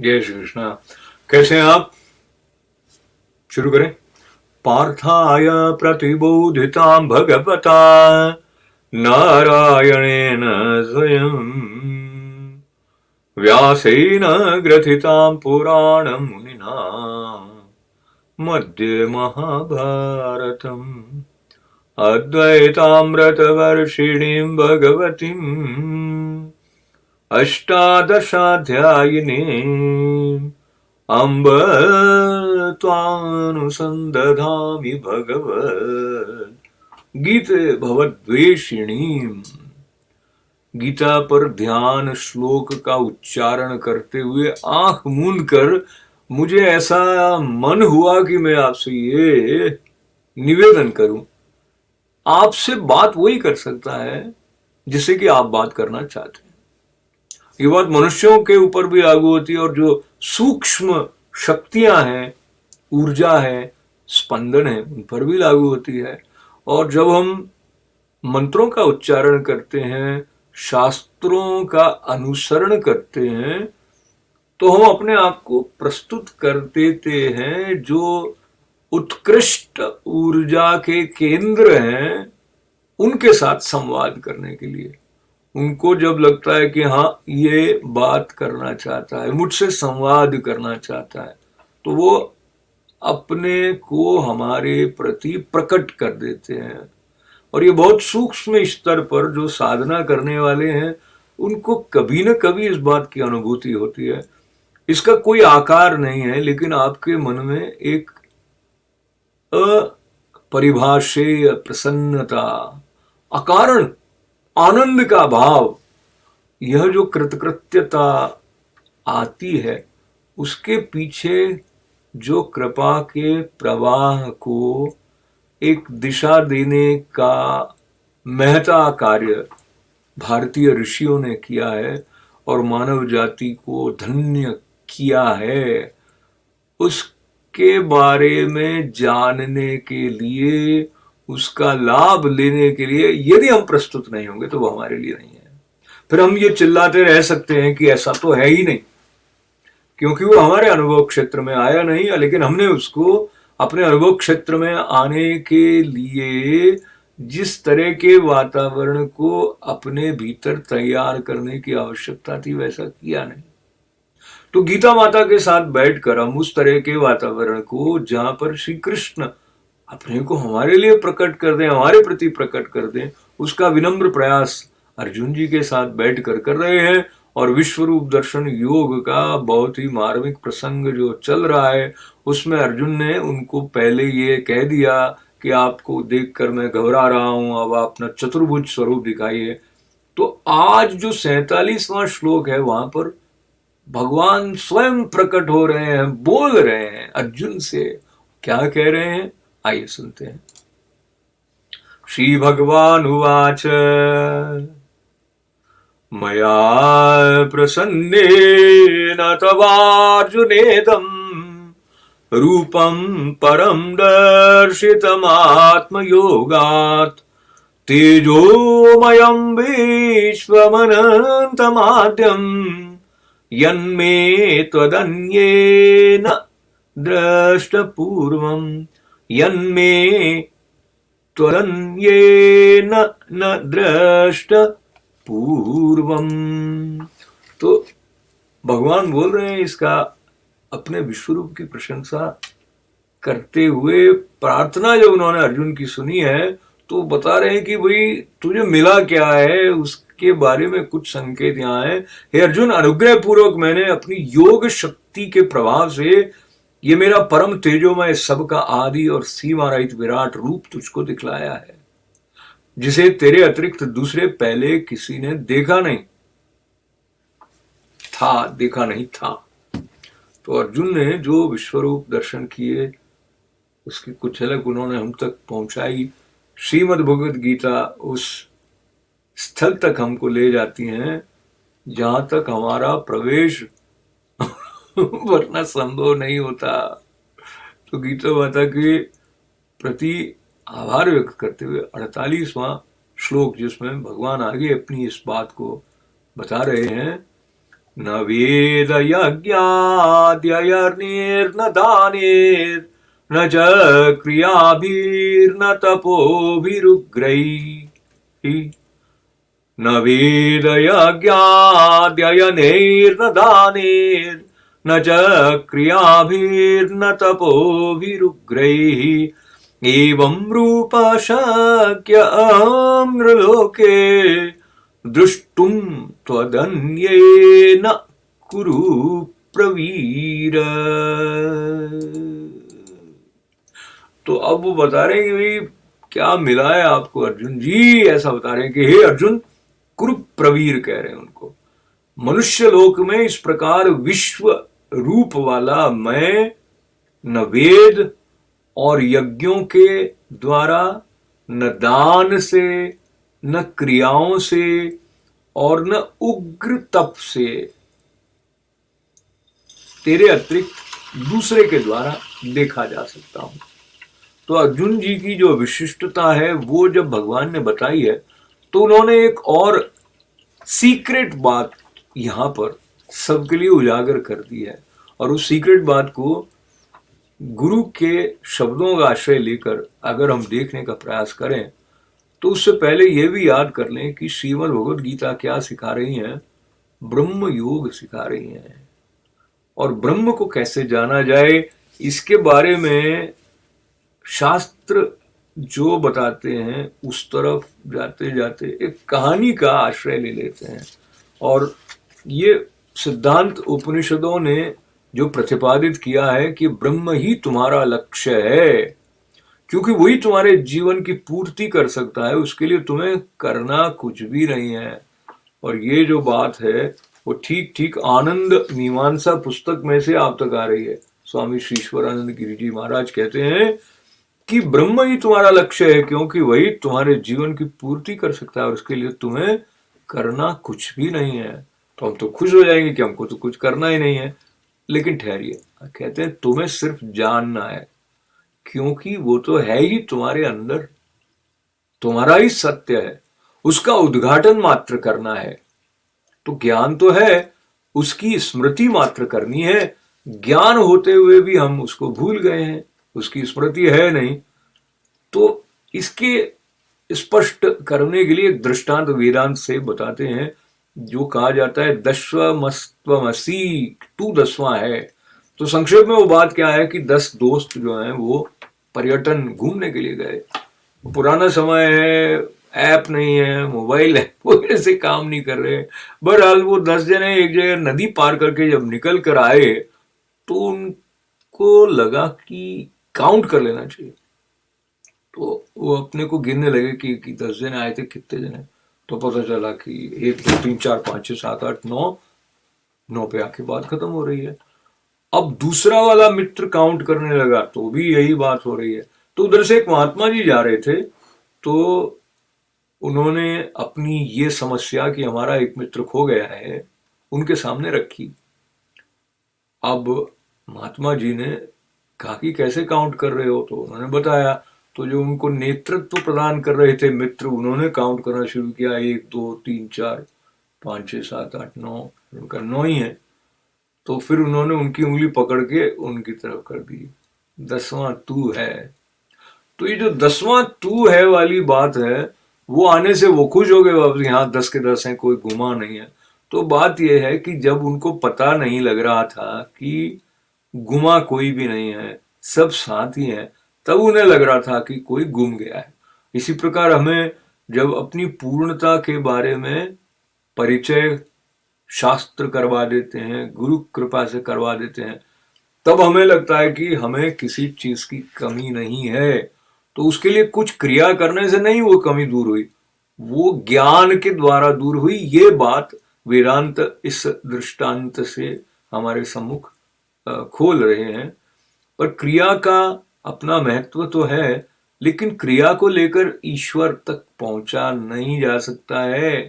जय श्री कृष्णा। कैसे हैं आप? शुरू करें। पार्थाय प्रतिबोधितां भगवता नारायणेन स्वयं व्यासेन ग्रथितां पुराणमुनिना मध्ये महाभारतम् अद्वैतामृतवर्षिणीं भगवतीम् अष्टादशाध्यायिनीम् अम्ब त्वानुसन्दधामि भगवत् गीते भवद्वेषिणीम्। गीता पर ध्यान श्लोक का उच्चारण करते हुए आंख मूंद कर मुझे ऐसा मन हुआ कि मैं आपसे ये निवेदन करूं। आपसे बात वही कर सकता है जिससे कि आप बात करना चाहते हैं। ये बात मनुष्यों के ऊपर भी लागू होती है और जो सूक्ष्म शक्तियां हैं, ऊर्जा है, स्पंदन है, उन पर भी लागू होती है। और जब हम मंत्रों का उच्चारण करते हैं, शास्त्रों का अनुसरण करते हैं, तो हम अपने आप को प्रस्तुत कर देते हैं जो उत्कृष्ट ऊर्जा के केंद्र हैं उनके साथ संवाद करने के लिए। उनको जब लगता है कि हाँ ये बात करना चाहता है, मुझसे संवाद करना चाहता है, तो वो अपने को हमारे प्रति प्रकट कर देते हैं। और ये बहुत सूक्ष्म स्तर पर जो साधना करने वाले हैं उनको कभी न कभी इस बात की अनुभूति होती है। इसका कोई आकार नहीं है, लेकिन आपके मन में एक अपरिभाषेय प्रसन्नता, अकारण आनंद का भाव, यह जो कृतकृत्यता आती है उसके पीछे जो कृपा के प्रवाह को एक दिशा देने का महता कार्य भारतीय ऋषियों ने किया है और मानव जाति को धन्य किया है, उसके बारे में जानने के लिए, उसका लाभ लेने के लिए यदि हम प्रस्तुत नहीं होंगे तो वो हमारे लिए नहीं है। फिर हम ये चिल्लाते रह सकते हैं कि ऐसा तो है ही नहीं, क्योंकि वो हमारे अनुभव क्षेत्र में आया नहीं है, लेकिन हमने उसको अपने अनुभव क्षेत्र में आने के लिए जिस तरह के वातावरण को अपने भीतर तैयार करने की आवश्यकता थी वैसा किया नहीं। तो गीता माता के साथ बैठकर हम उस तरह के वातावरण को, जहां पर श्री कृष्ण अपने को हमारे लिए प्रकट कर दें, हमारे प्रति प्रकट कर दें, उसका विनम्र प्रयास अर्जुन जी के साथ बैठकर कर रहे हैं। और विश्व रूप दर्शन योग का बहुत ही मार्मिक प्रसंग जो चल रहा है, उसमें अर्जुन ने उनको पहले ये कह दिया कि आपको देखकर मैं घबरा रहा हूं, अब आप अपना चतुर्भुज स्वरूप दिखाइए। तो आज जो 47वां श्लोक है, वहां पर भगवान स्वयं प्रकट हो रहे हैं, बोल रहे हैं अर्जुन से। क्या कह रहे हैं, आइए सुनते हैं। श्री भगवान उवाच मया प्रसन्नेन तवार्जुनेदं रूपं परं दर्शितमात्मयोगात् तेजोमयं विश्वमनन्तमाद्यं यन्मे त्वदन्येन द्रष्टपूर्वं यन्मे त्वदन्येन न द्रष्टपूर्वं। तो भगवान बोल रहे हैं इसका अपने विश्वरूप की प्रशंसा करते हुए। प्रार्थना जब उन्होंने अर्जुन की सुनी है तो बता रहे हैं कि भाई तुझे मिला क्या है, उसके बारे में कुछ संकेत यहाँ है। हे अर्जुन, अनुग्रह पूर्वक मैंने अपनी योग शक्ति के प्रभाव से ये मेरा परम तेजोमय सबका आदि और सीमा रहित विराट रूप तुझको दिखलाया है, जिसे तेरे अतिरिक्त दूसरे पहले किसी ने देखा नहीं था। तो अर्जुन ने जो विश्वरूप दर्शन किए उसकी कुछ झलक उन्होंने हम तक पहुंचाई। श्रीमद् भगवद गीता उस स्थल तक हमको ले जाती हैं जहां तक हमारा प्रवेश वरना संभव नहीं होता। तो गीता माता के प्रति आभार व्यक्त करते हुए 48वां श्लोक, जिसमें भगवान आगे अपनी इस बात को बता रहे हैं, न वेद यज्ञाद्ययर्निर्न दानेर्न च क्रियाभिर्न तपोभिरुग्रैः न वेद यज्ञाद्ययनेर्न दानेर्न च क्रियाभिर्न तपोभिरुग्रैः एवं रूप शक्य अहं नृलोके दृष्टुम त्वदन्येन कुरु प्रवीर। तो अब वो बता रहे हैं कि भाई क्या मिला है आपको अर्जुन जी, ऐसा बता रहे हैं कि हे अर्जुन, कुरु प्रवीर कह रहे हैं उनको। मनुष्य लोक में इस प्रकार विश्व रूप वाला मैं न वेद और यज्ञों के द्वारा, न दान से, न क्रियाओं से और न उग्र तप से तेरे अतिरिक्त दूसरे के द्वारा देखा जा सकता हूं। तो अर्जुन जी की जो विशिष्टता है वो जब भगवान ने बताई है तो उन्होंने एक और सीक्रेट बात यहां पर सबके लिए उजागर कर दी है। और उस सीक्रेट बात को गुरु के शब्दों का आश्रय लेकर अगर हम देखने का प्रयास करें तो उससे पहले यह भी याद कर लें कि श्रीमद् भगवद गीता क्या सिखा रही है। ब्रह्म योग सिखा रही है और ब्रह्म को कैसे जाना जाए इसके बारे में शास्त्र जो बताते हैं उस तरफ जाते जाते एक कहानी का आश्रय ले लेते हैं। और ये सिद्धांत उपनिषदों ने जो प्रतिपादित किया है कि ब्रह्म ही तुम्हारा लक्ष्य है, क्योंकि वही तुम्हारे जीवन की पूर्ति कर सकता है, उसके लिए तुम्हें करना कुछ भी नहीं है। और ये जो बात है वो ठीक ठीक आनंद मीमांसा पुस्तक में से आप तक आ रही है। स्वामी श्री ईश्वरानंद गिरि जी महाराज कहते हैं कि ब्रह्म ही तुम्हारा लक्ष्य है, क्योंकि वही तुम्हारे जीवन की पूर्ति कर सकता है और उसके लिए तुम्हें करना कुछ भी नहीं है। तो हम तो खुश हो जाएंगे कि हमको तो कुछ करना ही नहीं है, लेकिन ठहरिए, कहते हैं तुम्हें सिर्फ जानना है, क्योंकि वो तो है ही तुम्हारे अंदर, तुम्हारा ही सत्य है, उसका उद्घाटन मात्र करना है। तो ज्ञान तो है, उसकी स्मृति मात्र करनी है। ज्ञान होते हुए भी हम उसको भूल गए हैं, उसकी स्मृति है नहीं। तो इसके स्पष्ट करने के लिए एक दृष्टांत वेदांत से बताते हैं, जो कहा जाता है दशवमस्त्वमसि, तू 10वां है। तो संक्षेप में वो बात क्या है कि 10 दोस्त जो हैं वो पर्यटन घूमने के लिए गए। पुराना समय है, ऐप नहीं है, मोबाइल है, वो ऐसे काम नहीं कर रहे। बहरहाल वो 10 जने एक जगह नदी पार करके जब निकल कर आए तो उनको लगा कि काउंट कर लेना चाहिए। तो वो अपने को गिनने लगे कि 10 जने आए थे, कितने जने। तो पता चला कि 1 2 3 4 5 6 7 8 9 पे आके बात खत्म हो रही है। अब दूसरा वाला मित्र काउंट करने लगा तो भी यही बात हो रही है। तो उधर से एक महात्मा जी जा रहे थे, तो उन्होंने अपनी ये समस्या कि हमारा एक मित्र खो गया है उनके सामने रखी। अब महात्मा जी ने कहा कि कैसे काउंट कर रहे हो, तो उन्होंने बताया। तो जो उनको नेतृत्व प्रदान कर रहे थे मित्र, उन्होंने काउंट करना शुरू किया, 1 2 3 4 5 6 7 8 9, उनका 9 ही है। तो फिर उन्होंने उनकी उंगली पकड़ के उनकी तरफ कर दी, 10वां तू है। तो ये जो 10वां तू है वाली बात है, वो आने से वो खुश हो गए वापस, यहाँ 10 के 10 हैं, कोई गुमा नहीं है। तो बात यह है कि जब उनको पता नहीं लग रहा था कि गुमा कोई भी नहीं है, सब साथ ही है, तब उन्हें लग रहा था कि कोई गुम गया है। इसी प्रकार हमें जब अपनी पूर्णता के बारे में परिचय शास्त्र करवा देते हैं, गुरु कृपा से करवा देते हैं, तब हमें लगता है कि हमें किसी चीज की कमी नहीं है। तो उसके लिए कुछ क्रिया करने से नहीं वो कमी दूर हुई, वो ज्ञान के द्वारा दूर हुई। ये बात वेदांत इस दृष्टांत से हमारे सम्मुख खोल रहे हैं। पर क्रिया का अपना महत्व तो है, लेकिन क्रिया को लेकर ईश्वर तक पहुंचा नहीं जा सकता है।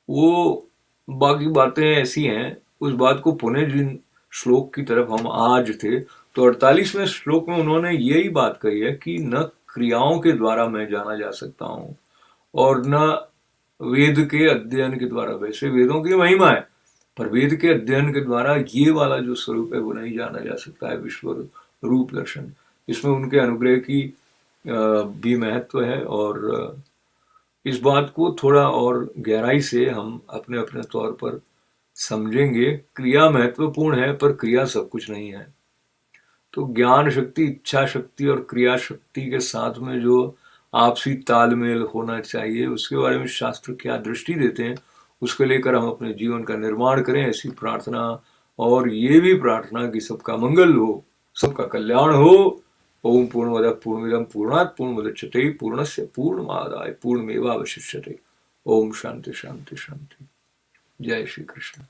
वो बाकी बातें ऐसी हैं। उस बात को पुनः जिन श्लोक की तरफ हम आज थे, तो 48वें श्लोक में उन्होंने यही बात कही है कि न क्रियाओं के द्वारा मैं जाना जा सकता हूं और न वेद के अध्ययन के द्वारा। वैसे वेदों की महिमा है, पर वेद के अध्ययन के द्वारा ये वाला जो स्वरूप है वो नहीं जाना जा सकता है, विश्व रूप दर्शन। इसमें उनके अनुग्रह की भी महत्व है, और इस बात को थोड़ा और गहराई से हम अपने अपने तौर पर समझेंगे। क्रिया महत्वपूर्ण है, पर क्रिया सब कुछ नहीं है। तो ज्ञान शक्ति, इच्छा शक्ति और क्रिया शक्ति के साथ में जो आपसी तालमेल होना चाहिए, उसके बारे में शास्त्र क्या दृष्टि देते हैं, उसको लेकर हम अपने जीवन का निर्माण करें, ऐसी प्रार्थना। और ये भी प्रार्थना कि सबका मंगल हो, सबका कल्याण हो। ओम पूर्णमदः पूर्णमिदं पूर्णात् पूर्णमुदच्यते पूर्णस्य पूर्णमादाय पूर्णमेवावशिष्यते। ओम शांति शांति शांति। जय श्री कृष्ण।